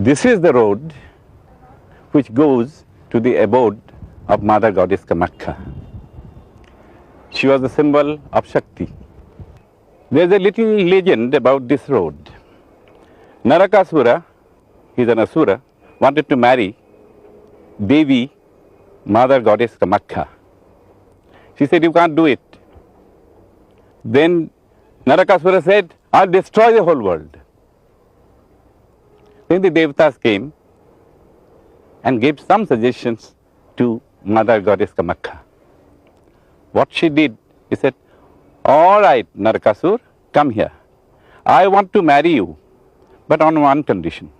This is the road which goes to the abode of Mother Goddess Kamakhya. She was a symbol of Shakti. There's a little legend about this road. Narakasura, he's an asura, wanted to marry Devi, Mother Goddess Kamakhya. She said, you can't do it. Then Narakasura said, I'll destroy the whole world. Then the Devatas came and gave some suggestions to Mother Goddess Kamakhya. What she did, he said, all right, Narakasur, come here. I want to marry you, but on one condition.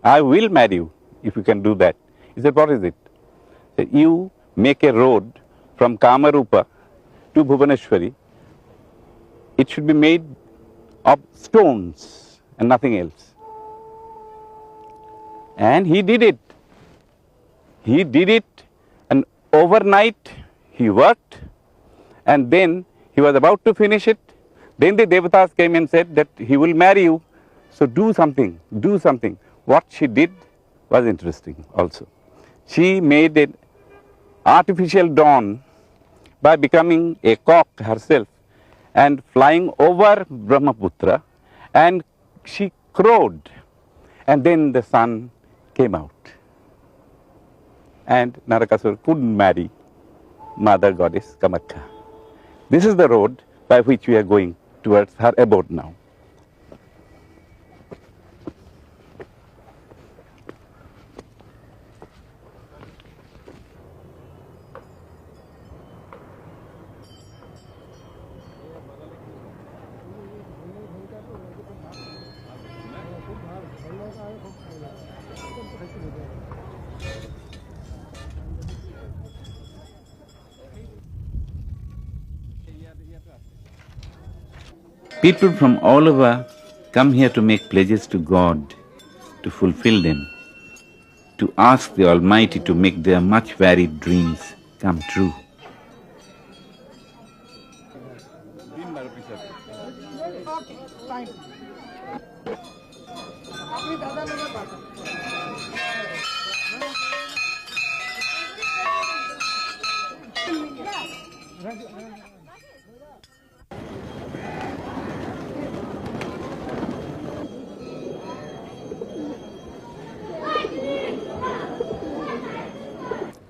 I will marry you if you can do that. He said, what is it? He said, you make a road from Kamarupa to Bhuvaneshwari. It should be made of stones and nothing else. And he did it. He did it, and overnight he worked, and then he was about to finish it. Then the Devatas came and said that he will marry you, so do something, do something. What she did was interesting also. She made an artificial dawn by becoming a cock herself and flying over Brahmaputra, and she crowed, and then the sun came out. And Narakasura couldn't marry Mother Goddess Kamakhya. This is the road by which we are going towards her abode now. People from all over come here to make pledges to God, to fulfill them, to ask the Almighty to make their much varied dreams come true.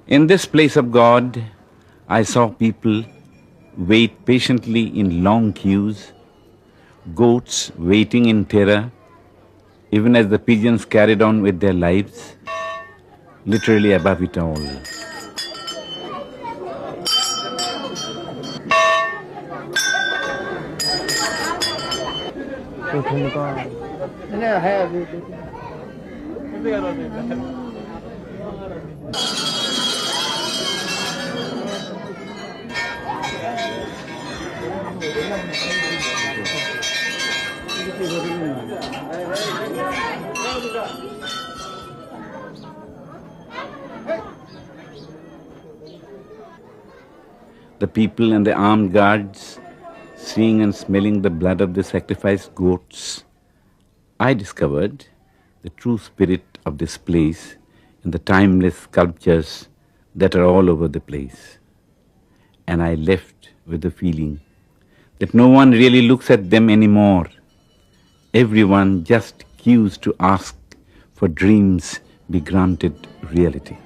In this place of God, I saw people wait patiently in long queues, goats waiting in terror, even as the pigeons carried on with their lives, literally above it all. The people and the armed guards, seeing and smelling the blood of the sacrificed goats, I discovered the true spirit of this place in the timeless sculptures that are all over the place. And I left with the feeling that no one really looks at them anymore. Everyone just queues to ask for dreams be granted reality.